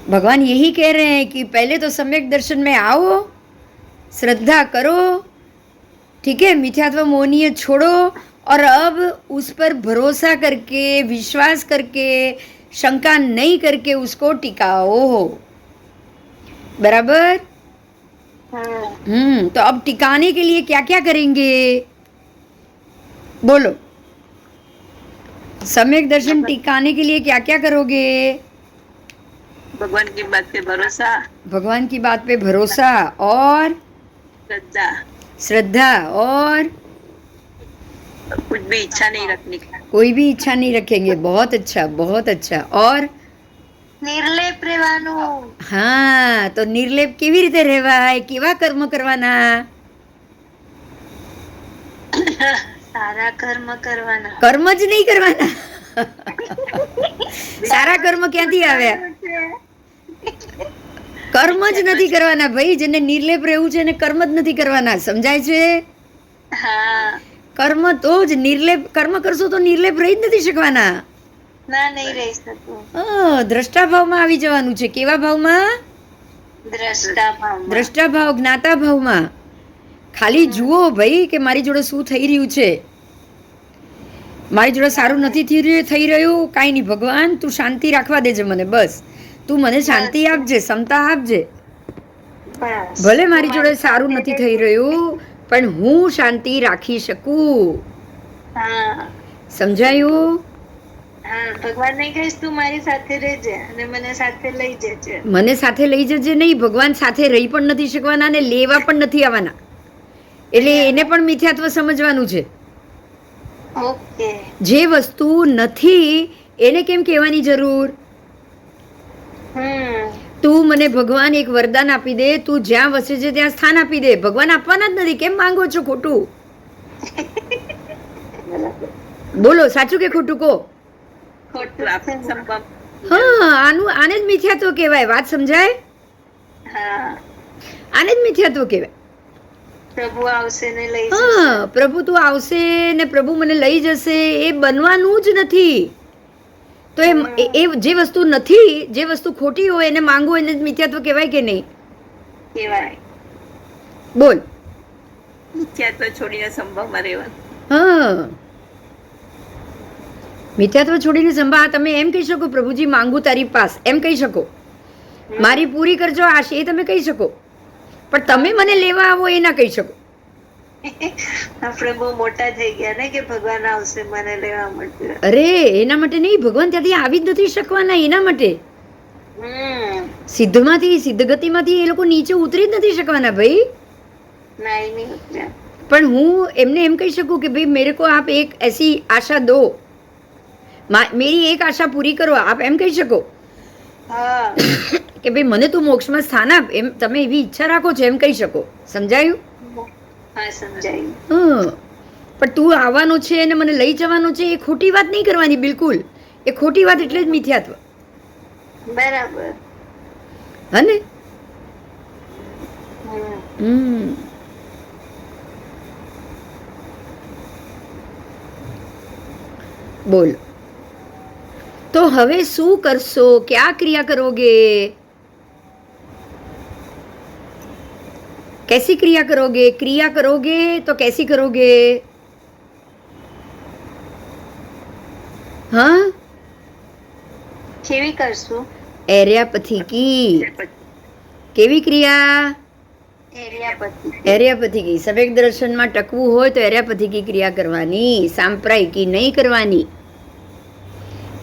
भगवान यही कह रहे हैं कि पहले तो सम्यक दर्शन में आओ, श्रद्धा करो, ठीक है, मिथ्यात्व मोहनीय छोड़ो और अब उस पर भरोसा करके, विश्वास करके, शंका नहीं करके उसको टिकाओ। बराबर? तो अब टिकाने के लिए क्या क्या करेंगे बोलो। सम्यक दर्शन टिकाने के लिए क्या क्या करोगे? भगवान की बात पे भरोसा, भगवान की बात पे भरोसा और श्रद्धा, श्रद्धा और कुछ भी इच्छा नहीं रखने की, कोई भी इच्छा नहीं रखेंगे। बहुत अच्छा, बहुत अच्छा। और નિર્લેપ રહેવાનું। હા, તો નિર્લેપ કેવી રીતે રહેવાય? કેવા કર્મ કરવાના? સારા કર્મ કરવાના। કર્મ જ નહીં કરવાના। સારા કર્મ ક્યાંથી આવ્યા? કર્મ જ નથી કરવાના ભાઈ. જેને નિર્લેપ રહેવું છે એને કર્મ જ નથી કરવાના. સમજાય છે? હા, કર્મ તો જ નિર્લેપ. કર્મ કરશો તો નિર્લેપ રહી જ નથી શકવાના. ના, નહીં રહી શકું। દ્રષ્ટા ભાવમાં આવી જવાનું છે. કેવા ભાવમાં? દ્રષ્ટા ભાવમાં। દ્રષ્ટા ભાવ, જ્ઞાતા ભાવમાં. ખાલી જુઓ ભાઈ કે મારી જોડે શું થઈ રહ્યું છે. મારી જોડે સારું નથી થઈ રહ્યું, કાંઈ નહીં ભગવાન, તું શાંતિ રાખવા દેજે મને. બસ તું મને શાંતિ આપજે, ક્ષમતા આપજે. બસ। ભલે મારી જોડે સારું નથી થઈ રહ્યું પણ હું શાંતિ રાખી શકું. હા, સમજાયું? હા, ભગવાનને કહીશ તું મારી સાથે રહેજે અને મને સાથે લઈ જજે। મને સાથે લઈ જજે નહીં, ભગવાન સાથે રહી પણ નથી શકવાના ને લેવા પણ નથી આવવાના. એટલે એને પણ મિથ્યાત્વ સમજવાનું છે. ઓકે, જે વસ્તુ નથી એને કેમ કહેવાની જરૂર? તું મને ભગવાન એક વરદાન આપી દે, તું જ્યાં વસે છે ત્યાં સ્થાન આપી દે. ભગવાન આપવાના જ નથી, કેમ માંગો છો? ખોટું બોલો, સાચું કે ખોટું કહો? હા, આને જ મિથ્યાત્વ કહેવાય. વાત સમજાય? આને જ મિથ્યાત્વ કહેવાય. પ્રભુ આવશે ને લઈ જશે. હા, પ્રભુ તું આવશે ને પ્રભુ મને લઈ જશે, એ બનવાનું જ નથી. તો એ જે વસ્તુ નથી, જે વસ્તુ ખોટી હોય એને માંગવું, એને જ મિથ્યાત્વ કહેવાય કે નહીં? કહેવાય। બોલ, મિથ્યાત્વ છોડીને સંભવમાં રહેવાનું। હા, મિથ્યાત્વ છોડીને સંભાળ. તમે એમ કહી શકો પ્રભુજી માંગુ તારી પાસ, એમ કહી શકો. મારી પૂરી કરજો આશ, એ તમે કહી શકો. પણ તમે મને લેવા આવો એ ના કહી શકો. આપણે બહુ મોટા થઈ ગયા ને કે ભગવાન આવશે મને લેવા માટે. અરે એના માટે નહીં, ભગવાન ત્યાંથી આવી જ નથી શકવાના. એના માટે સિદ્ધમાંથી, સિદ્ધ ગતિમાંથી એ લોકો નીચે ઉતરી જ નથી શકવાના ભાઈ. પણ હું એમને એમ કહી શકું કે ભાઈ મેરે કો આપ એક એસી આશા દો, मेरी एक आशा पूरी करो, आप એમ કહી શકો કે ભાઈ મને તું મોક્ષમાં સ્થાન આપ, એમ તમે એવી ઈચ્છા રાખો છો, એમ કહી શકો. સમજાયું? હા, સમજાયું। પણ તું આવવાનો છે અને મને લઈ જવાનો છે, એ ખોટી વાત નહીં કરવાની બિલકુલ. એ ખોટી વાત એટલે જ મિથ્યાત્વ. બરાબર, હા ને? બોલ, તો હવે શું કરશો? ક્યાં ક્રિયા કરોગે? कैसी क्रिया करोगे? क्रिया करोगे तो कैसी करोगे? हाँ, કેવી કરશું? એર્યાપથી કી. કેવી ક્રિયા? એર્યાપથી કી. સમ્યક દર્શનમાં ટકવું હોય તો એર્યાપથી કી ક્રિયા કરવાની, સાંપ્રાયિકી નહીં કરવાની.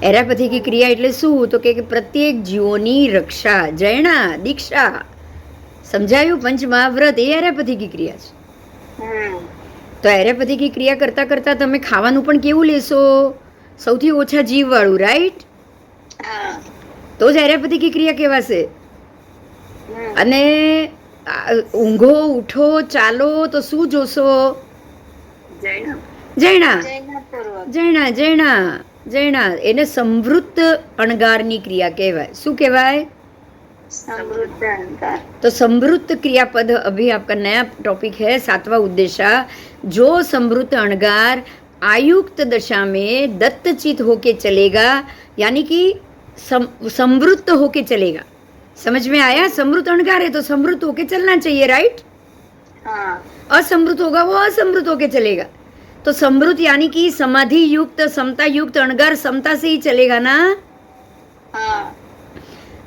એર્યાપથી કી ક્રિયા એટલે શું? તો કે પ્રત્યેક જીવોની રક્ષા, જૈણા દીક્ષા. સમજાયું? પંચમહાવ્રત એ એર્યાપથિકી ક્રિયા છે. તો એર્યાપથિકી ક્રિયા કરતા કરતા તમે ખાવાનું પણ કેવું લેશો? સૌથી ઓછા જીવ વાળું, રાઈટ? તો જ એર્યાપથિકી ક્રિયા કહેવાશે. અને ઊંઘો, ઉઠો, ચાલો તો શું જોશો? જૈણા, જૈણા, જૈણા, જૈણા. એને સમૃદ્ધ અણગારની ક્રિયા કહેવાય. શું કહેવાય? तो समृद्ध क्रियापद अभी आपका नया टॉपिक है, 7वां उद्देश्य। जो समृद्ध अणगार आयुक्त दशा में दत्तचित होके चलेगा, यानी कि समृद्ध होके चलेगा, समझ में आया? समृत अणगार है तो समृत होके चलना चाहिए, राइट? हाँ असमृत होगा वो असमृत होके चलेगा। तो समृत यानी कि समाधि युक्त, समता युक्त अणगार समता से ही चलेगा ना। हाँ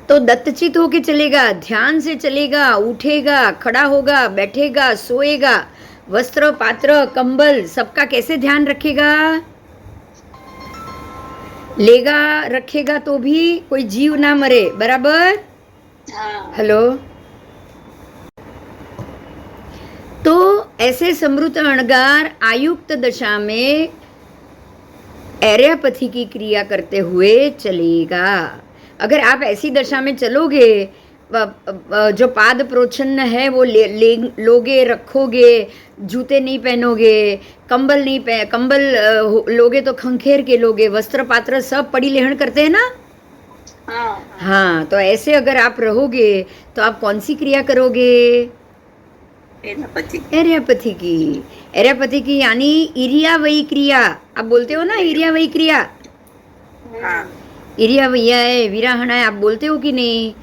तो दत्तचित होके चलेगा, ध्यान से चलेगा, उठेगा, खड़ा होगा, बैठेगा, सोएगा, वस्त्र पात्र कंबल सबका कैसे ध्यान रखेगा? लेगा रखेगा तो भी कोई जीव ना मरे, बराबर? हाँ हेलो। तो ऐसे समृत अणगार आयुक्त दशा में एर्यापथी की क्रिया करते हुए चलेगा। अगर आप ऐसी दशा में चलोगे, जो पाद प्रोच्छन्न है वो लोगे, रखोगे, जूते नहीं पहनोगे, कंबल नहीं कंबल लोगे तो खंखेर के लोगे, वस्त्र पात्र सब पड़ी लेहन करते हैं ना। हाँ, तो ऐसे अगर आप रहोगे तो आप कौन सी क्रिया करोगे? एर्यापथी की। एर्यापथी की यानी इरियावयी क्रिया। आप बोलते हो ना इरियावयी क्रिया। इरियावैया है, विराहना है, आप बोलते हो कि नहीं?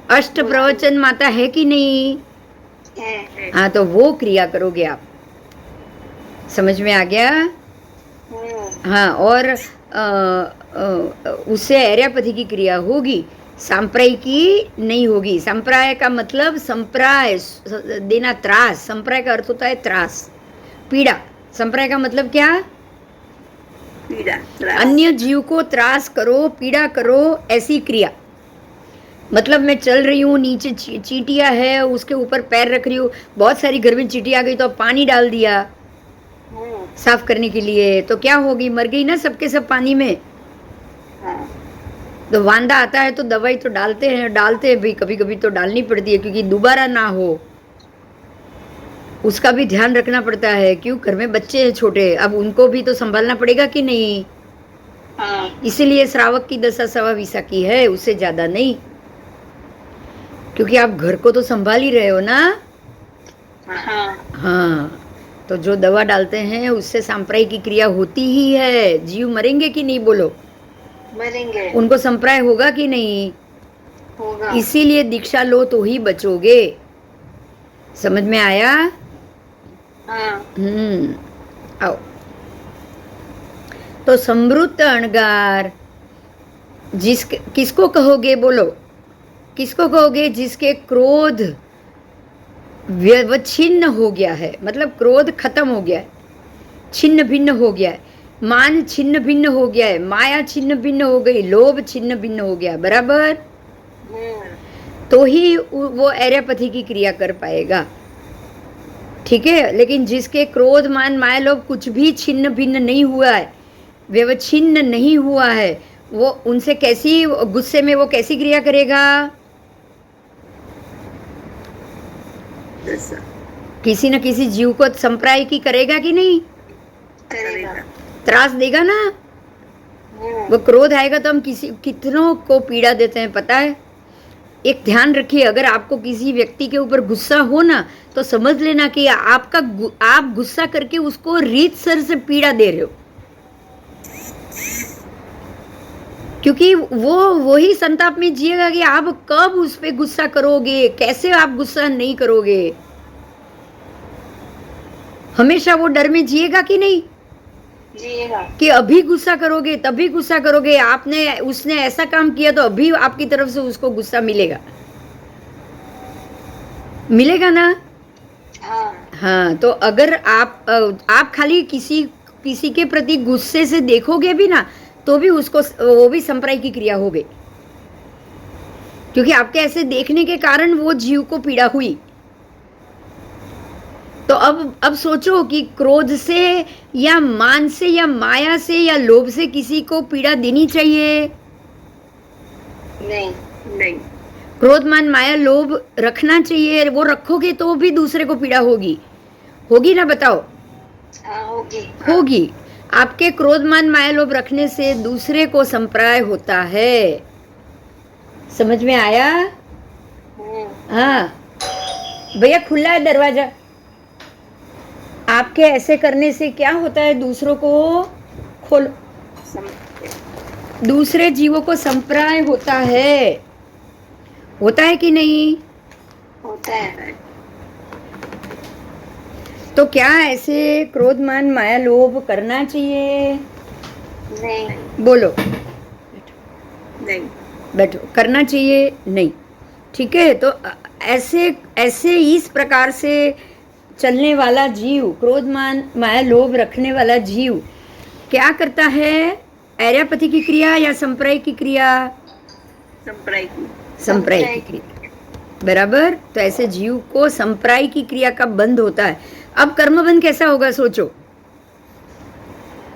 अष्ट प्रवचन माता है कि नहीं? हाँ, तो वो क्रिया करोगे आप। समझ में आ गया? हाँ, और उससे एर्यापथी की क्रिया होगी, सांप्राय की नहीं होगी। संप्राय का मतलब संप्राय देना, त्रास। संप्राय का अर्थ होता है त्रास, पीड़ा। संप्राय का मतलब क्या? पीड़ा। अन्य जीव को त्रास करो, पीड़ा करो, ऐसी क्रिया। मतलब मैं चल रही हूँ, नीचे चींटियाँ है, उसके ऊपर पैर रख रही हूँ, बहुत सारी घर में चींटी आ गई तो पानी डाल दिया साफ करने के लिए, तो क्या होगी? मर गई ना सबके सब पानी में। तो वांदा आता है तो दवाई तो डालते हैं भी, कभी कभी तो डालनी पड़ती है क्योंकि दोबारा ना हो, उसका भी ध्यान रखना पड़ता है। क्यों? घर में बच्चे हैं छोटे, अब उनको भी तो संभालना पड़ेगा कि नहीं? इसीलिए श्रावक की दशा सवा विसा की है, उससे ज्यादा नहीं, क्योंकि आप घर को तो संभाल ही रहे हो ना। हाँ, तो जो दवा डालते हैं उससे संप्राय की क्रिया होती ही है। जीव मरेंगे कि नहीं? बोलो। मरेंगे। उनको संप्राय होगा कि नहीं? होगा। इसीलिए दीक्षा लो तो ही बचोगे। समझ में आया? आओ। तो समृत अणगार किसको कहोगे? बोलो, किसको कहोगे? जिसके क्रोध व्यवच्छिन्न हो गया है, मतलब क्रोध खत्म हो गया है, छिन्न भिन्न हो गया है, मान छिन्न भिन्न हो गया है, माया छिन्न भिन्न हो गई, लोभ छिन्न भिन्न हो गया, बराबर? तो ही वो एर्यापथी की क्रिया कर पाएगा। ठीक है? लेकिन जिसके क्रोध मान माया लोभ कुछ भी छिन्न भिन्न नहीं हुआ है, व्यवच्छिन्न नहीं हुआ है, वो उनसे कैसी, गुस्से में वो कैसी क्रिया करेगा? किसी न किसी जीव को संप्राय की करेगा कि नहीं? करेगा। त्रास देगा ना। वो क्रोध आएगा तो हम कितनों को पीड़ा देते हैं, पता है? एक ध्यान रखिए, अगर आपको किसी व्यक्ति के ऊपर गुस्सा हो ना, तो समझ लेना कि आप गुस्सा करके उसको रीतसर से पीड़ा दे रहे हो, क्योंकि वो ही संताप में जिएगा कि आप कब उस पे गुस्सा करोगे, कैसे आप गुस्सा नहीं करोगे। हमेशा वो डर में जिएगा कि नहीं? जिएगा। कि अभी गुस्सा करोगे तभी गुस्सा करोगे, उसने ऐसा काम किया तो अभी आपकी तरफ से उसको गुस्सा मिलेगा ना। हाँ, तो अगर आप खाली किसी के प्रति गुस्से से देखोगे भी ना, तो भी वो भी संप्राय की क्रिया हो गई, क्योंकि आपके ऐसे देखने के कारण वो जीव को पीड़ा हुई। तो अब सोचो कि क्रोध से या मान से या माया से या लोभ से किसी को पीड़ा देनी चाहिए? नहीं। क्रोध मान माया लोभ रखना चाहिए, वो रखोगे तो भी दूसरे को पीड़ा होगी ना, बताओ? होगी। आपके क्रोध मान माया लोभ रखने से दूसरे को संप्राय होता है। समझ में आया? हाँ भैया, खुला है दरवाजा। आपके ऐसे करने से क्या होता है? दूसरों को खोलो, दूसरे जीवों को संप्राय होता है। होता है कि नहीं? होता है। तो क्या ऐसे क्रोध मान माया लोभ करना चाहिए? नहीं। बोलो, नहीं। बैठो। करना चाहिए? नहीं। ठीक है, तो ऐसे ऐसे इस प्रकार से चलने वाला जीव, क्रोध मान माया लोभ रखने वाला जीव क्या करता है? आर्यापति की क्रिया या संप्रय की क्रिया? संप्रदाय की। संप्रय की क्रिया, बराबर। तो ऐसे जीव को संप्रय की क्रिया का बंध होता है। अब कर्मबंध कैसा होगा सोचो।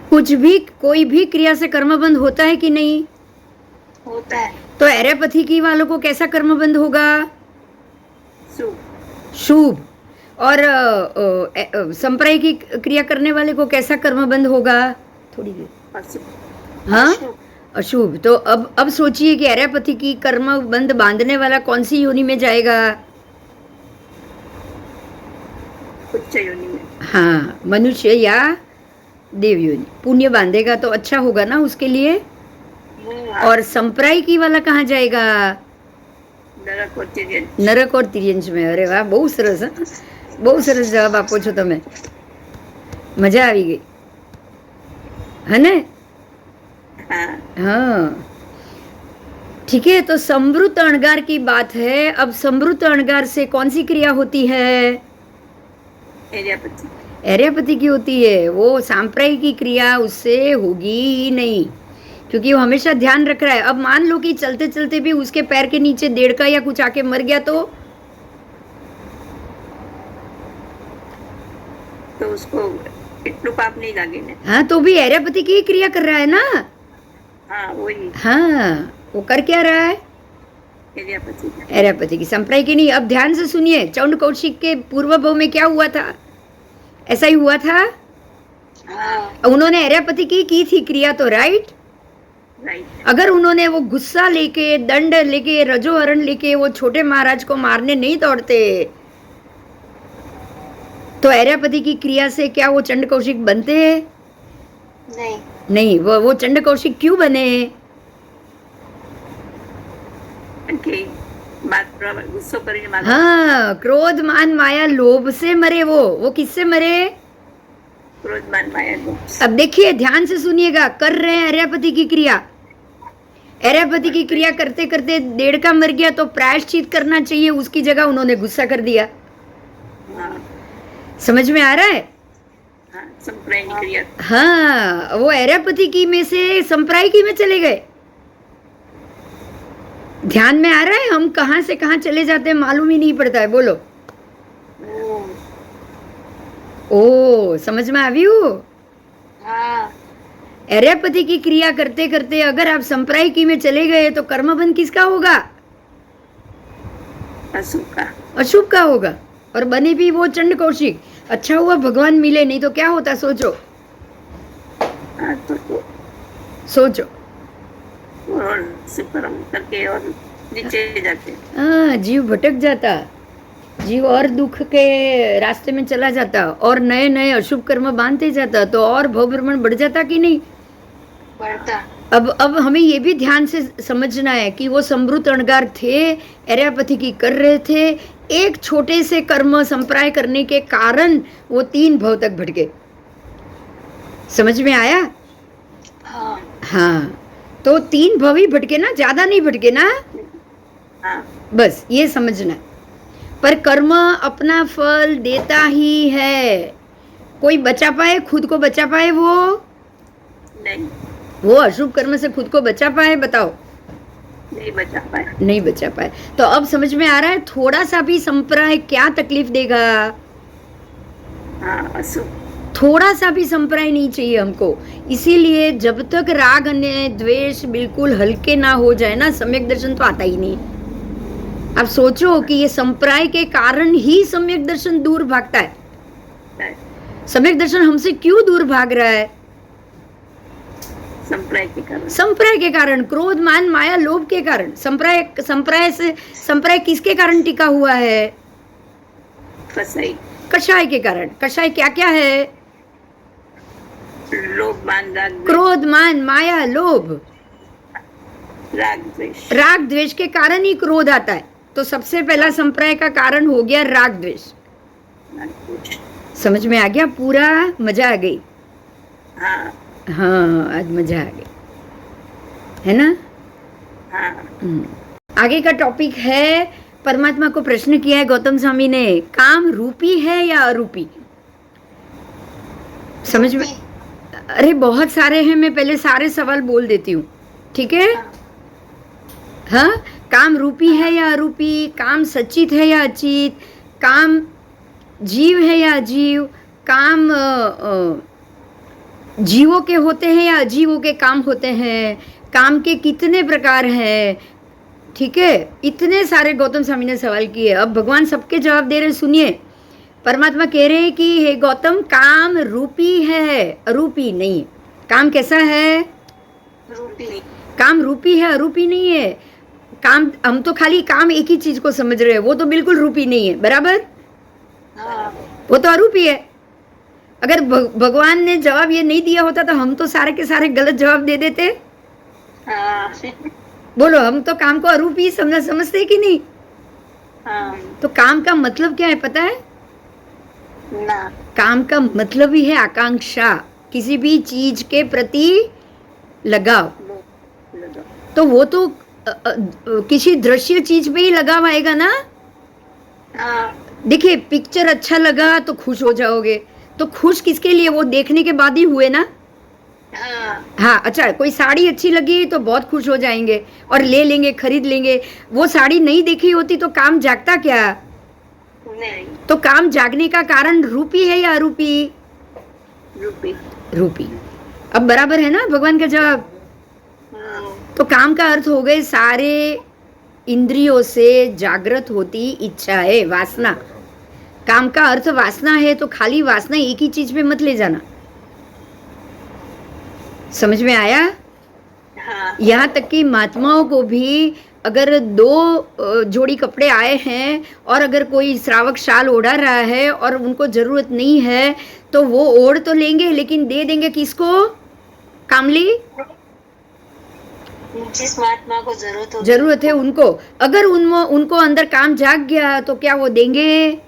कुछ भी, कोई भी क्रिया से कर्मबंध होता है कि नहीं? होता है। तो आर्यापति की वालों को कैसा कर्मबंध होगा? शुभ। शुभ। और संप्रय की क्रिया करने वाले को कैसा कर्मबंध होगा? थोड़ी देर। अशुभ। हाँ, अशुभ। अशुभ। तो अब सोचिए कि आर्यापति की कर्मबंध बांधने वाला कौन सी योनि में जाएगा? उच्च योनि में। हाँ, मनुष्य या देव योनि। पुण्य बांधेगा तो अच्छा होगा ना उसके लिए। और संप्रय की वाला कहाँ जाएगा? नरक और तिर्यंच। नरक और तिर्यंच में। अरे वाह, બહુ સરસ, હા, બહુ સરસ જવાબ આપો છો તમે, મજા આવી ગઈ, है ना? हाँ, ठीक है। तो समृत अणगार की बात है। अब समृत अणगार से कौन सी क्रिया होती है? आर्यापति। आर्यापति की होती है। वो सांप्रय की क्रिया उससे होगी ही नहीं, क्योंकि वो हमेशा ध्यान रख रहा है। अब मान लो कि चलते चलते भी उसके पैर के नीचे देड़का या कुछ आके मर गया तो उसको इतनु पाप नहीं लागे ना। हाँ, तो भी आर्यापति की क्रिया कर रहा है ना। हाँ, वही हाँ, वो कर क्या रहा है? आर्यापति। आर्यापति की, संप्रदाय की नहीं। अब ध्यान से सुनिए, चौंड कौशिक के पूर्व भाव में क्या हुआ था? ऐसा ही हुआ था। हाँ, उन्होंने आर्यापति की थी क्रिया, तो राइट। राइट। अगर उन्होंने वो गुस्सा लेके, दंड लेके, रजोहरण लेके वो छोटे महाराज को मारने नहीं दौड़ते, तो आर्यापति की क्रिया से क्या वो चंड कौशिक बनते? नहीं। नहीं। वो चंड कौशिक क्यों बने? कि बात पर गुस्सो કરીને मार। हाँ, क्रोध मान माया लोभ से मरे। वो किससे मरे? क्रोध मान माया लोभ। अब देखिए, ध्यान से सुनिएगा। कर रहे हैं आर्यापति की क्रिया। आर्यापति की क्रिया करते करते देड़का मर गया, तो प्रायश्चित करना चाहिए, उसकी जगह उन्होंने गुस्सा कर दिया। हाँ, समझ में आ रहा है? हाँ, संप्रदाय की क्रिया। हाँ, वो आर्यापति की में से संप्रदाय की में चले गए। ध्यान में आ रहा है? हम कहाँ से कहाँ चले जाते हैं मालूम ही नहीं पड़ता है। बोलो। ओ, समझ में આવ્યું? हाँ। आर्यापति की क्रिया करते करते अगर आप संप्रदाय की में चले गए तो कर्मबंध किसका होगा? अशुभ का। अशुभ का होगा। और बने भी वो चंड कौशिक। अच्छा हुआ भगवान मिले, नहीं तो क्या होता सोचो। हाँ, तो सोचो। और सुपरम करके और नीचे जाते। हाँ, जीव भटक जाता, जीव और दुख के रास्ते में चला जाता, और नए नए अशुभ कर्म बांधते जाता, तो और भवभ्रमण बढ़ जाता कि नहीं? बढ़ता। अब हमें ये भी ध्यान से समझना है कि वो समृत अणगार थे, आर्यापति की कर रहे थे। एक छोटे से कर्म संप्राय करने के कारण वो 3 भव तक भटके। समझ में आया? हाँ। हाँ, तो 3 भव ही भटके ना, ज्यादा नहीं भटके ना। हाँ। बस ये समझना। पर कर्म अपना फल देता ही है। कोई बचा पाए, खुद को बचा पाए? वो नहीं। वो अशुभ कर्म से खुद को बचा पाए? बताओ। नहीं बचा पाए। नहीं बचा पाए। तो अब समझ में आ रहा है थोड़ा सा भी संप्रदाय क्या तकलीफ देगा? हाँ, अशुभ। थोड़ा सा भी संप्रदाय नहीं चाहिए हमको। इसीलिए जब तक राग और द्वेष बिल्कुल हल्के ना हो जाए ना, सम्यक दर्शन तो आता ही नहीं। आप सोचो कि ये संप्रदाय के कारण ही सम्यक दर्शन दूर भागता है। सम्यक दर्शन हमसे क्यों दूर भाग रहा है? संप्रदाय के कारण। संप्रदाय के कारण, क्रोध मान माया लोभ के कारण। संप्रदाय किसके कारण टिका हुआ है? कसाई। कषाय के कारण। कषाय क्या क्या है? लोभ मान राग द्वेष। क्रोध मान माया लोभ। राग द्वेष। राग द्वेष के कारण ही क्रोध आता है। तो सबसे पहला संप्रदाय का कारण हो गया राग द्वेष। समझ में आ गया? पूरा मजा आ गई। हाँ हाँ, आज मजा आ गई, है ना? हाँ। आगे का टॉपिक है, परमात्मा को प्रश्न किया है गौतम स्वामी ने, काम रूपी है या अरूपी? समझ में? अरे बहुत सारे हैं, मैं पहले सारे सवाल बोल देती हूँ, ठीक है? हाँ, काम रूपी है या अरूपी? काम सचित है या अचित? काम जीव है या अजीव? काम जीवों के होते हैं या अजीवों के काम होते हैं? काम के कितने प्रकार हैं? ठीक है, इतने सारे गौतम स्वामी ने सवाल किए। अब भगवान सबके जवाब दे रहे, सुनिए। परमात्मा कह रहे हैं कि हे गौतम, काम रूपी है, अरूपी नहीं। काम कैसा है? रूपी। काम रूपी है, अरूपी नहीं है। काम, हम तो खाली काम एक ही चीज को समझ रहे हैं, वो तो बिल्कुल रूपी नहीं है, बराबर? हाँ। वो तो अरूपी है। अगर भगवान ने जवाब ये नहीं दिया होता तो हम तो सारे के सारे गलत जवाब दे देते। हाँ। बोलो, हम तो काम को अरूपी समझते कि नहीं? हाँ। तो काम का मतलब क्या है पता है? ना। काम का मतलब ही है आकांक्षा, किसी भी चीज के प्रति लगाव। तो वो तो किसी दृश्य चीज पे ही लगाव आएगा ना। हाँ। देखिए, पिक्चर अच्छा लगा तो खुश हो जाओगे, तो खुश किसके लिए? वो देखने के बाद ही हुए ना। हाँ, अच्छा, कोई साड़ी अच्छी लगी तो बहुत खुश हो जाएंगे और ले लेंगे, खरीद लेंगे। वो साड़ी नहीं देखी होती तो काम जागता क्या? नहीं। तो काम जागने का कारण रूपी है या अरूपी? रूपी। रूपी। अब बराबर है ना भगवान का जवाब? तो काम का अर्थ हो गए सारे इंद्रियों से जागृत होती इच्छा है, वासना। काम का अर्थ वासना है, तो खाली वासना एक ही चीज पे मत ले जाना। समझ में आया? हाँ। यहाँ तक कि महात्माओं को भी अगर 2 जोड़ी कपड़े आए हैं और अगर कोई श्रावक शाल ओढ़ा रहा है और उनको जरूरत नहीं है तो वो ओढ़ तो लेंगे, लेकिन दे देंगे किसको? कामली, जिस महात्मा को जरूरत है उनको। अगर उनको अंदर काम जाग गया तो क्या वो देंगे?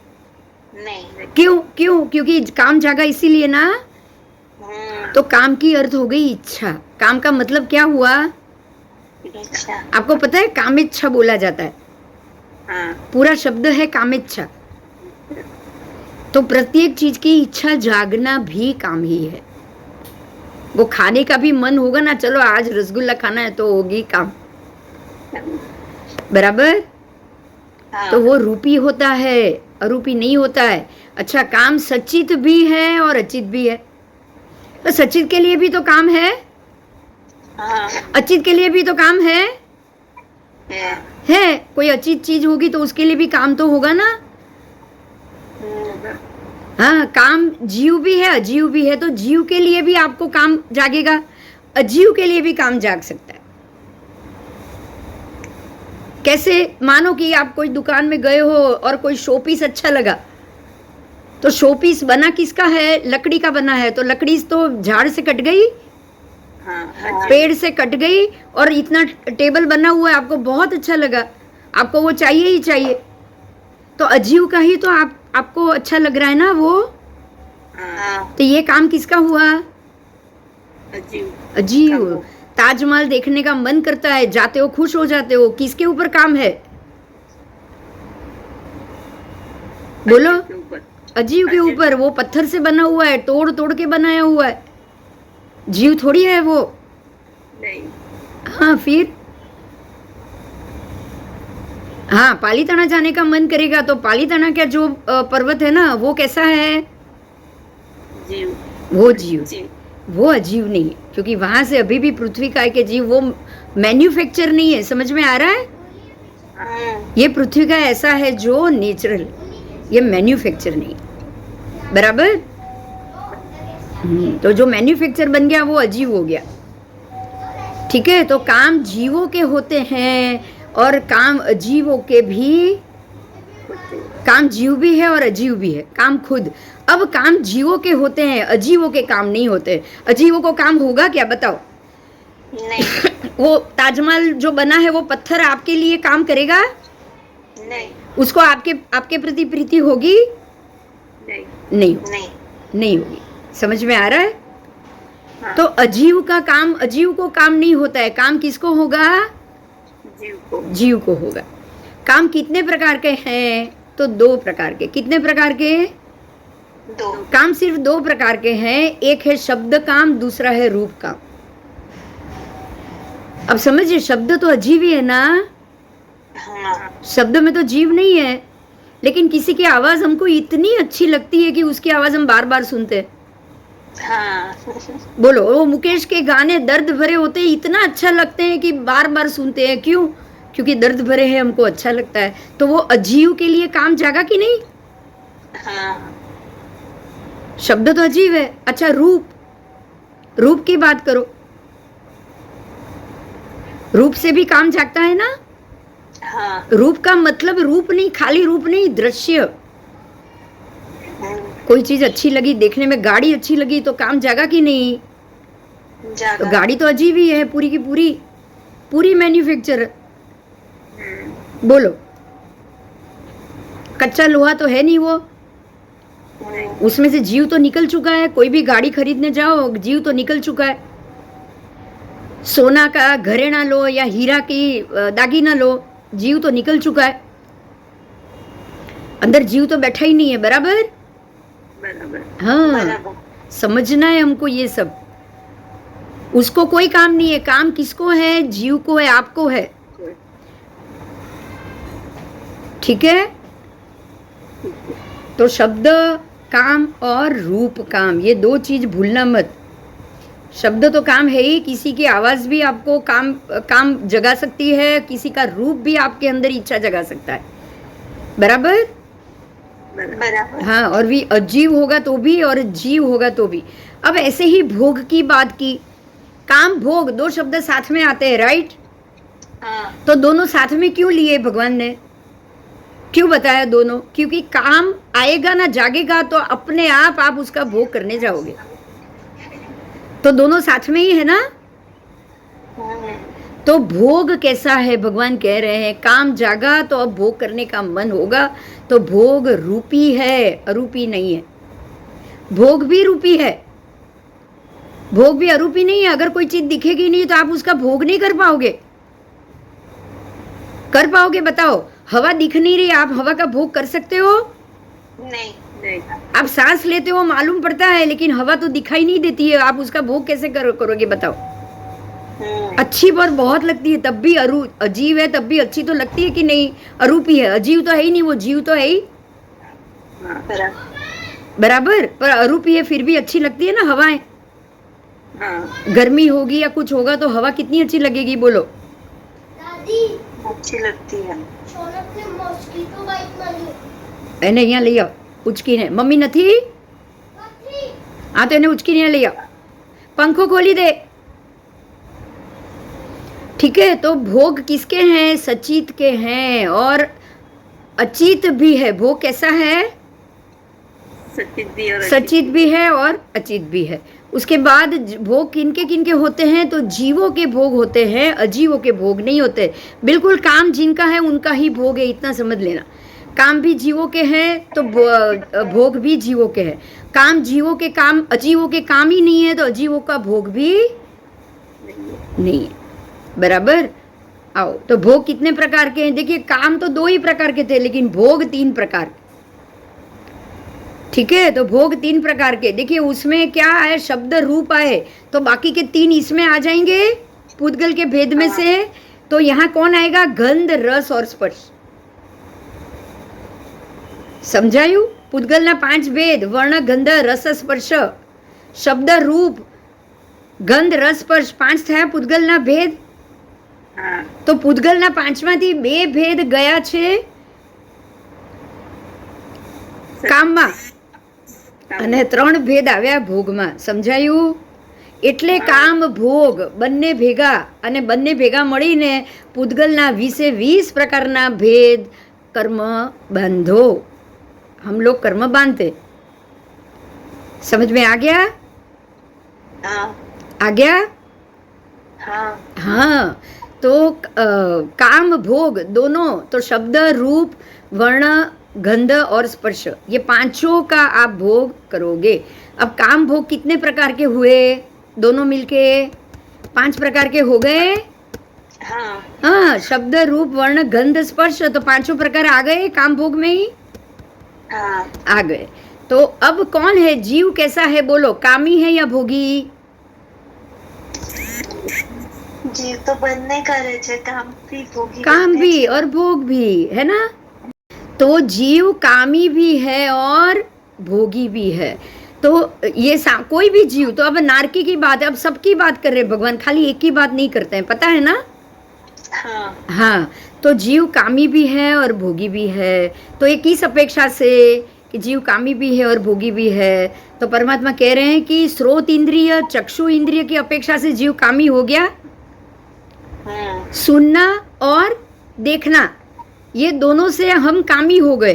नहीं। क्यों? क्योंकि काम जागा इसीलिए ना। तो काम की अर्थ हो गई इच्छा। काम का मतलब क्या हुआ? इच्छा। आपको पता है कामेच्छा बोला जाता है। हाँ। पूरा शब्द है कामेच्छा। तो प्रत्येक चीज की इच्छा जागना भी काम ही है। वो खाने का भी मन होगा ना, चलो आज रसगुल्ला खाना है तो होगी काम, बराबर? हाँ। तो वो रूपी होता है, अरूपी नहीं होता है। अच्छा, काम सचित भी है और अचित भी है। तो सचित के लिए भी तो काम है, हाँ। अचित के लिए भी तो काम है। कोई अचित चीज होगी तो उसके लिए भी काम तो होगा ना। हाँ, काम जीव भी है, अजीव भी है। तो जीव के लिए भी आपको काम जागेगा, अजीव के लिए भी काम जाग सकता है। कैसे? मानो कि आप कोई दुकान में गए हो और कोई शोपीस अच्छा लगा, तो शोपीस बना किसका है? लकड़ी का बना है। तो लकड़ी तो झाड़ से कट गई, हाँ। पेड़ से कट गई, और इतना टेबल बना हुआ है, आपको बहुत अच्छा लगा, आपको वो चाहिए ही चाहिए। तो अजीव का ही तो आपको अच्छा लग रहा है ना वो। तो ये काम किसका हुआ? अजीव। ताजमहल देखने का मन करता है, जाते हो खुश हो जाते हो, किसके ऊपर काम है? बोलो, अजीव के ऊपर। वो पत्थर से बना हुआ है, तोड़ तोड़ के बनाया हुआ है, जीव थोड़ी है वो। नहीं। हाँ, फिर हाँ, पालीताना जाने का मन करेगा तो पालीताना का जो पर्वत है ना, वो कैसा है? जीव। वो जीव। वो अजीव नहीं है, क्योंकि वहां से अभी भी पृथ्वी का के जीव, वो मैन्युफैक्चर नहीं है। समझ में आ रहा है? ये पृथ्वी का ऐसा है जो नेचुरल, ये मैन्युफैक्चर नहीं, बराबर? तो जो मैन्युफैक्चर बन गया वो अजीव हो गया। ठीक है? तो काम जीवों के होते हैं और काम अजीवों के भी। काम जीव भी है और अजीव भी है, काम खुद। अब काम जीवों के होते हैं, अजीवों के काम नहीं होते। अजीवों को काम होगा क्या, बताओ? नहीं। वो ताजमहल जो बना है वो पत्थर आपके लिए काम करेगा? उसको आपके आपके प्रति प्रीति होगी? नहीं नहीं होगी। नहीं। नहीं होगी। समझ में आ रहा है? हाँ, तो अजीव का काम, अजीव को काम नहीं होता है, काम किसको होगा? जीव को। जीव को होगा। काम कितने प्रकार के हैं? तो 2 प्रकार के। कितने प्रकार के? 2। काम सिर्फ 2 प्रकार के हैं, एक है शब्द काम, दूसरा है रूप काम। अब समझिए, शब्द तो अजीब ही है ना, हाँ, शब्द में तो जीव नहीं है, लेकिन किसी की आवाज हमको इतनी अच्छी लगती है कि उसकी आवाज हम बार बार सुनते हैं। हाँ। बोलो, वो मुकेश के गाने दर्द भरे होते हैं, इतना अच्छा लगते हैं कि बार बार सुनते हैं। क्यों? क्योंकि दर्द भरे हैं, हमको अच्छा लगता है। तो वो अजीव के लिए काम जागा कि नहीं? हाँ, शब्द तो अजीब है। अच्छा, रूप, रूप की बात करो, रूप से भी काम जागता है ना। हाँ। रूप का मतलब रूप नहीं, खाली रूप नहीं, दृश्य। कोई चीज अच्छी लगी देखने में, गाड़ी अच्छी लगी तो काम जागा कि नहीं? जागा। तो गाड़ी तो अजीब ही है, पूरी की पूरी, पूरी मैन्युफैक्चर। बोलो, कच्चा लोहा तो है नहीं वो, नहीं। उसमें से जीव तो निकल चुका है। कोई भी गाड़ी खरीदने जाओ, जीव तो निकल चुका है। सोना का घरेणा लो या हीरा की दागीना लो, जीव तो निकल चुका है। अंदर जीव तो बैठा ही नहीं है। बराबर? बराबर। हाँ, बराबर। समझना है हमको ये सब। उसको कोई काम नहीं है। काम किसको है? जीव को है, आपको है। ठीक है? तो शब्द काम और रूप काम, ये 2 चीज भूलना मत। शब्द तो काम है ही, किसी की आवाज भी आपको काम जगा सकती है, किसी का रूप भी आपके अंदर इच्छा जगा सकता है। बराबर? बराबर। हाँ, और भी अजीव होगा तो भी और जीव होगा तो भी। अब ऐसे ही भोग की बात की, काम भोग 2 शब्द साथ में आते हैं, राइट? हाँ, तो दोनों साथ में क्यों लिए भगवान ने? क्यों बताया दोनों? क्योंकि काम आएगा ना, जागेगा तो अपने आप उसका भोग करने जाओगे। तो दोनों साथ में ही है ना। तो भोग कैसा है? भगवान कह रहे हैं काम जागा तो अब भोग करने का मन होगा। तो भोग रूपी है, अरूपी नहीं है। भोग भी रूपी है, भोग भी अरूपी नहीं है। अगर कोई चीज दिखेगी नहीं तो आप उसका भोग नहीं कर पाओगे। कर पाओगे? बताओ। हवा दिख नहीं रही, आप हवा का भोग कर सकते हो? नहीं नहीं। आप सांस लेते हो, मालूम पड़ता है, लेकिन हवा तो दिखाई नहीं देती है। आप उसका भोग कैसे करोगे? बताओ। अच्छी पर बहुत लगती है, तब भी अजीब है, तब भी अच्छी तो लगती है कि नहीं? अरूपी है, अजीब तो है ही नहीं, वो जीव तो है ही। बराबर? पर अरूपी है, फिर भी अच्छी लगती है ना हवाएं। गर्मी होगी या कुछ होगा तो हवा कितनी अच्छी लगेगी? बोलो। दादी अच्छी लगती है। એને અહીંયા લઈ આવ, ઉચકીને. મમ્મી નથી? હા, તો એને ઉચકીને લઈ આવ. पंखो खोली दे। ठीक है? तो भोग किसके हैं? सचित के हैं, और अचित भी है। भोग कैसा है? सचित भी है और अचित भी है। उसके बाद भोग किनके होते हैं? तो जीवों के भोग होते हैं, अजीवों के भोग नहीं होते। बिल्कुल काम जिनका है उनका ही भोग है, इतना समझ लेना। काम भी जीवों के हैं तो भोग भी जीवों के हैं। काम जीवों के काम, अजीवों के काम ही नहीं है तो अजीवों का भोग भी नहीं है। बराबर? आओ, तो भोग कितने प्रकार के हैं? देखिए, काम तो 2 ही प्रकार के थे, लेकिन भोग 3 प्रकार। ठीक है? तो भोग 3 प्रकार के। देखिए, उसमें क्या है? शब्द रूप आए तो बाकी के 3 इसमें आ जाएंगे, पुद्गल के भेद में से। तो यहाँ कौन आएगा? गंध, रस और स्पर्श। समझायु? पुद्गलना 5 भेद: वर्ण, गंध, रस, स्पर्श। शब्द, रूप, गंध, रस, स्पर्श 5 થયા પુદ્ગલના ભેદ। તો પુદ્ગલના 5માંથી 2 ભેદ ગયા છે કામમાં અને 3 ભેદ આવ્યા ભોગમાં। સમજાયું? એટલે કામ ભોગ બંને ભેગા, અને બંને ભેગા મળીને પુદ્ગલના 20 પ્રકારના ભેદ કર્મ બાંધો। हम लोग कर्म बांधते। समझ में आ गया? आ गया? हाँ। तो काम भोग दोनों, तो शब्द रूप वर्ण गंध और स्पर्श, ये पांचों का आप भोग करोगे। अब काम भोग कितने प्रकार के हुए? दोनों मिलके 5 प्रकार के हो गए। हाँ, शब्द रूप वर्ण गंध स्पर्श, तो पांचों प्रकार आ गए काम भोग में ही। आ गए। तो अब कौन है जीव? कैसा है बोलो, कामी है या भोगी? जीव तो बनने करे छे, काम भी भोगी, काम भी और भोग भी है ना। तो जीव कामी भी है और भोगी भी है। तो ये कोई भी जीव, तो अब नारकी की बात है, अब सबकी बात कर रहे हैं भगवान, खाली एक ही बात नहीं करते हैं, पता है ना। हाँ, तो जीव कामी भी है और भोगी भी है। तो एक किस अपेक्षा से कि जीव कामी भी है और भोगी भी है? तो परमात्मा कह रहे हैं कि स्रोत इंद्रिय चक्षु इंद्रिय की अपेक्षा से जीव कामी हो गया। सुनना और देखना, ये दोनों से हम कामी हो गए।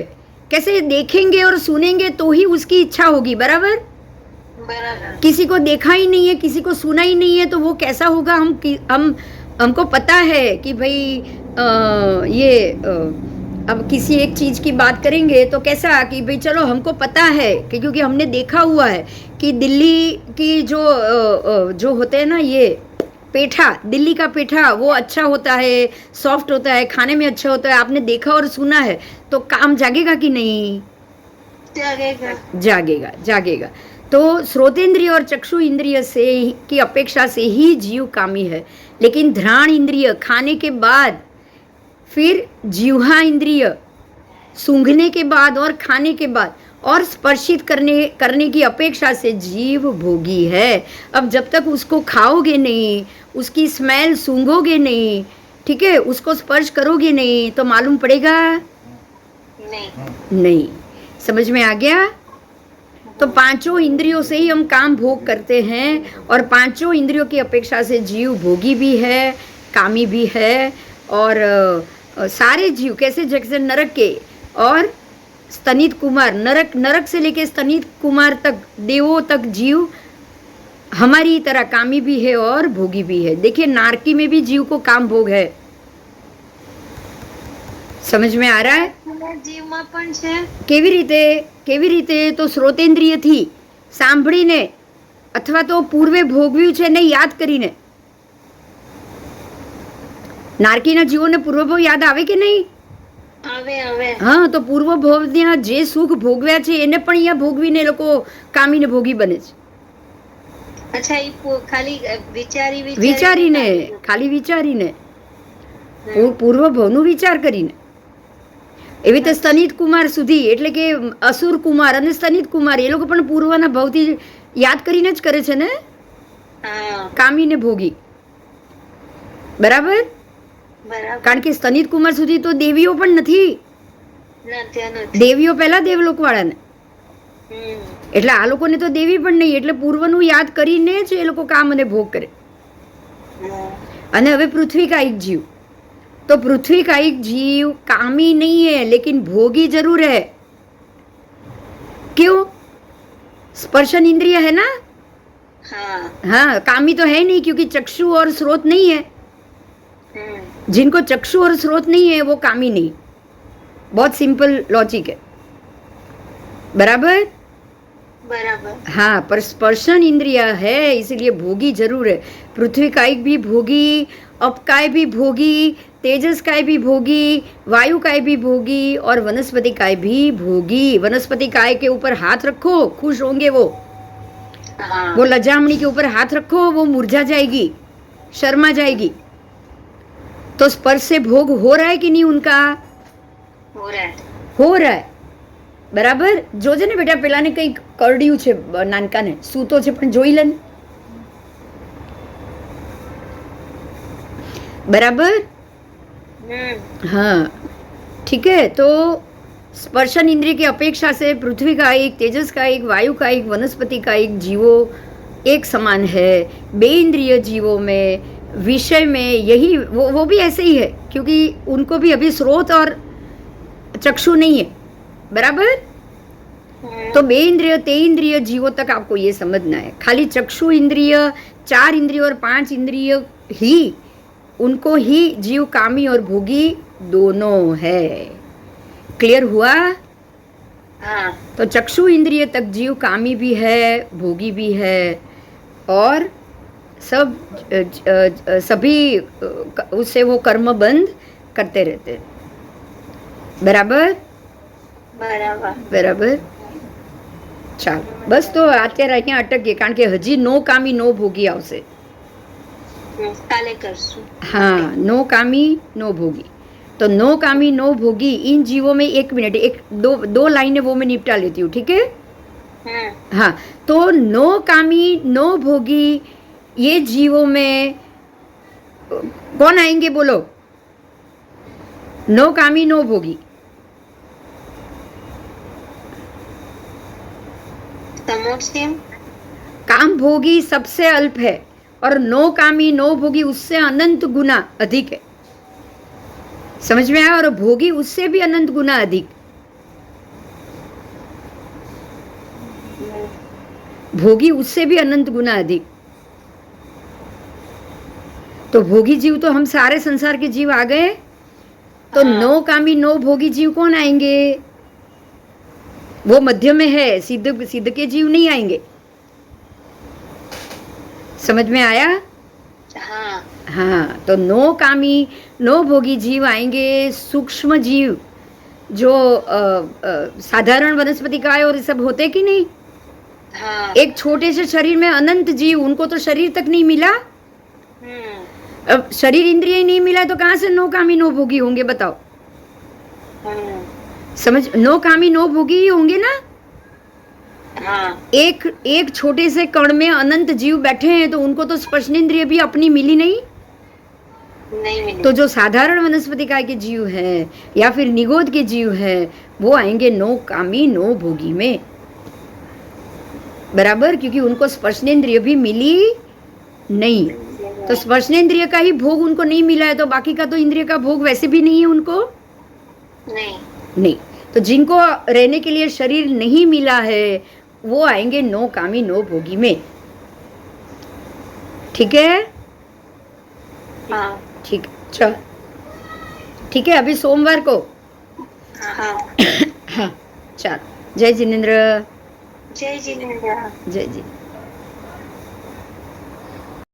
कैसे? देखेंगे और सुनेंगे तो ही उसकी इच्छा होगी, बराबर? किसी को देखा ही नहीं है, किसी को सुना ही नहीं है, तो वो कैसा होगा? हमको पता है कि भाई अब किसी एक चीज की बात करेंगे तो कैसा कि भाई चलो हमको पता है कि क्योंकि हमने देखा हुआ है कि दिल्ली की जो होते हैं ना, ये पेठा, दिल्ली का पेठा वो अच्छा होता है, सॉफ्ट होता है, खाने में अच्छा होता है, आपने देखा और सुना है, तो काम जागेगा कि नहीं? जागेगा, जागेगा, जागेगा। तो श्रोतेंद्रिय और चक्षु इंद्रिय से की अपेक्षा से ही जीव कामी है। लेकिन घ्राण इंद्रिय, खाने के बाद, फिर जिह्वा इंद्रिय, सूंघने के बाद और खाने के बाद, और स्पर्शित करने की अपेक्षा से जीव भोगी है। अब जब तक उसको खाओगे नहीं, उसकी स्मेल सूंघोगे नहीं, ठीक है, उसको स्पर्श करोगे नहीं, तो मालूम पड़ेगा नहीं। समझ में आ गया? तो पांचों इंद्रियों से ही हम काम भोग करते हैं, और पांचों इंद्रियों की अपेक्षा से जीव भोगी भी है, कामी भी है। और सारे जीव कैसे, जैसे नरक के और स्तनित कुमार, नरक से लेके स्तनित कुमार तक, देवों तक जीव हमारी तरह कामी भी है और भोगी भी है। देखिए नारकी में भी जीव को काम भोग है। समझ में आ रहा है? જીવમાં પણ છે। કેવી રીતે? તો શ્રોતેન્દ્રિયથી સાંભળીને અથવા તો પૂર્વે ભોગવ્યું છે ને યાદ કરીને। નારકીના જીવોને પૂર્વભોગ યાદ આવે કે નહીં? આવે। હા, તો પૂર્વભોગના જે સુખ ભોગવ્યા છે એને પણ અહીંયા ભોગવીને એ લોકો કામીને ભોગી બને છે। અચ્છા, એ ખાલી વિચારીને પૂર્વભોગનું વિચાર કરીને। એવી રીતે સ્તનિત કુમાર સુધી, એટલે કે અસુર કુમાર અને સ્તનિત કુમાર, એ લોકો પણ પૂર્વના ભાવથી યાદ કરીને જ કરે છે ને, કામીને ભોગી, બરાબર? કારણ કે સ્તનિત કુમાર સુધી તો દેવીઓ પણ નથી, દેવીઓ પહેલા દેવલોક વાળાને, એટલે આ લોકોને તો દેવી પણ નહીં, એટલે પૂર્વનું યાદ કરીને જ એ લોકો કામ અને ભોગ કરે। અને હવે પૃથ્વી કાયિક જીવ, तो पृथ्वी का एक जीव कामी नहीं है लेकिन भोगी जरूर है। क्यों? स्पर्शन इंद्रिय है ना। हाँ, कामी तो है नहीं क्योंकि चक्षु और स्रोत नहीं है। जिनको चक्षु और स्रोत नहीं है वो कामी नहीं। बहुत सिंपल लॉजिक है, बराबर? हाँ, पर स्पर्शन इंद्रिय है इसलिए भोगी जरूर है। पृथ्वी कायिक भी भोगी, अपकाय भी भोगी, तेजस काय भी भोगी, वायु काय भी भोगी, और वनस्पति काय भी भोगी। वनस्पति काय के ऊपर हाथ रखो, खुश होंगे वो। वो लजामणी के ऊपर हाथ रखो, वो मुरझा जाएगी, शर्मा जाएगी। तो स्पर्श से भोग हो रहा है कि नहीं उनका? हो रहा है, बराबर? જોજે ને બેટા, પેલાને કંઈક કરડ્યું છે નાનકાને, સૂતો છે પણ જોઈ લે ને, बराबर? हाँ, ठीक है। तो स्पर्शन इंद्रिय की अपेक्षा से पृथ्वी का एक, तेजस का एक, वायु का एक, वनस्पति का एक जीवों एक समान है। बे इंद्रिय जीवों में, विषय में यही वो भी ऐसे ही है क्योंकि उनको भी अभी स्रोत और चक्षु नहीं है, बराबर? तो बे इंद्रिय ते इंद्रिय जीवों तक आपको ये समझना है। खाली चक्षु इंद्रिय, 4 इंद्रिय और 5 इंद्रिय ही उनको ही जीव कामी और भोगी दोनों है। क्लियर हुआ? हाँ तो चक्षु इंद्रिय तक जीव कामी भी है, भोगी भी है, और सब सभी उससे वो कर्म बंद करते रहते। बराबर? બરાબર. બરાબર. ચાલો બસ, તો અત્યારે અહીંયા અટકીએ, કારણ કે હજી નો કામી નો ભોગી આવશે. કાલે કરશું. हाँ, नो कामी नो भोगी. तो नो कामी नो भोगी इन जीवों में, एक मिनट, एक दो लाइनें वो मैं निपटा लेती हूँ, ठीक है? हाँ, तो नो कामी नो भोगी ये जीवों में कौन आएंगे बोलो? नो कामी नो भोगी. काम भोगी सबसे अल्प है और नो कामी नो भोगी उससे अनंत गुना अधिक है. समझ में आया? और भोगी उससे भी अनंत गुना अधिक. भोगी उससे भी अनंत गुना अधिक. तो भोगी जीव तो हम सारे संसार के जीव आ गए. तो नो कामी नो भोगी जीव कौन आएंगे? वो मध्य में है, सिद्ध के जीव नहीं आएंगे. समझ में आया? हाँ. हाँ, तो नो कामी नो भोगी जीव आएंगे. सूक्ष्म जीव जो साधारण वनस्पति काय और सब होते कि नहीं? हाँ. एक छोटे से शरीर में अनंत जीव, उनको तो शरीर तक नहीं मिला. अब शरीर इंद्रिय ही नहीं मिला तो कहाँ से नो कामी नो भोगी होंगे बताओ? समझ? नो कामी नो भोगी ही होंगे ना. हाँ. एक छोटे से कण में अनंत जीव बैठे हैं, तो उनको तो स्पर्शनेंद्रिय भी अपनी मिली नहीं. नहीं. तो जो साधारण वनस्पति काय के जीव है या फिर निगोद के जीव है, वो आएंगे नो कामी नो भोगी में. बराबर? क्योंकि उनको स्पर्शनेंद्रिय भी मिली नहीं. तो स्पर्शनेंद्रिय का ही भोग उनको नहीं मिला है, तो बाकी का तो इंद्रिय का भोग वैसे भी नहीं है उनको. नहीं. तो जिनको रहने के लिए शरीर नहीं मिला है, वो आएंगे नो कामी नो भोगी में. ठीक है? हाँ. ठीक. चल, ठीक है. अभी सोमवार को. हाँ. हाँ, चल. जय जिनेन्द्र. जय जिनेन्द्र. जय जी.